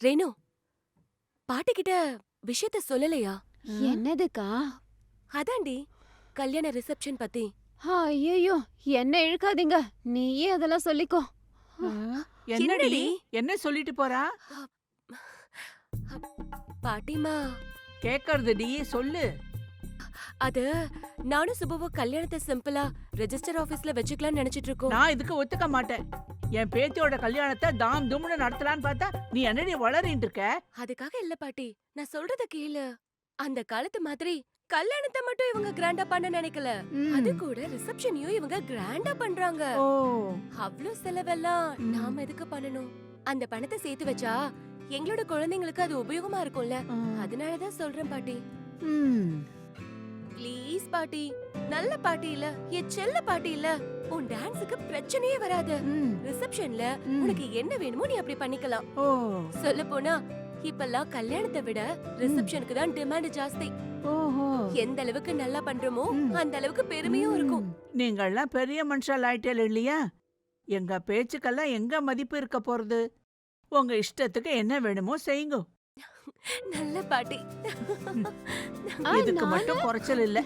ரேணு, பாட்டி கிட்ட விஷயத்த சொல்லலையா? என்னதுக்கா? அதாண்டி கல்யாண ரிசப்ஷன் பத்தி. ஐயோ, என்ன இழுக்காதீங்க. நீயே அதெல்லாம் சொல்லிக்கோ. ஆ, என்னடி என்னடி? என்ன சொல்லிட்டு போறா? பாட்டிமா, கேக்கறதுடி சொல்லு. அது நானும் சுபுவும் கல்யாணத்தை சிம்பிளா ரெஜிஸ்டர் ஆபீஸ்ல வச்சுக்கலாம்னு நினைச்சிட்டு இருக்கோம். நான் இதுக்கு ஒத்துக்க மாட்டேன். என் பேத்தியோட கல்யாணத்தை தாம் தும்னு நடத்தலான்னு பார்த்தா நீ என்னடி வளரிட்டு இருக்க? அதுக்காக இல்ல பாட்டி, நான் சொல்றத கேளு. அந்த காலத்து மாதிரி கல்யாணத்தை மட்டும் இவங்க கிராண்டா பண்ண நினைக்கல. அது கூட ரிசப்ஷனையும் இவங்க கிராண்டா பண்றாங்க. ஓ, அவ்ளோ செலவெல்லாம் நாம எதுக்கு பண்ணணும்? அந்த பணத்தை சேர்த்து வச்சா எங்களோட குழந்தைங்களுக்கு அது உபயோகமா இருக்கும்ல. அதனாலதான் சொல்றேன் பாட்டி. ம். ப்ளீஸ் பாட்டி, நல்ல பாட்டி இல்ல, என் செல்ல பாட்டி இல்ல. உன் டான்ஸுக்கு பிரச்சனையே வராது. ரிசப்ஷன்ல உனக்கு என்ன வேணுமோ நீ அப்படி பண்ணிக்கலாம். ஓ, சொல்ல போனா இப்பெல்லாம் கல்யாணத்தை விட ரிசப்ஷனுக்கு தான் டிமாண்ட் ஜாஸ்தி. ஓஹோ. எந்த அளவுக்கு நல்லா பண்றோமோ அந்த அளவுக்கு பெருமையும் இருக்கும். நீங்கள்லாம் பெரிய மனுஷால் ஆயிட்டேல் இல்லையா? எங்க பேச்சுக்கெல்லாம் எங்க மதிப்பு இருக்க போறது? உங்க இஷ்டத்துக்கு என்ன வேணுமோ செய்யுங்க. நல்ல பாட்டி. ஆ, இதுக்கு நானு- மட்டும் குறைச்சல் இல்ல.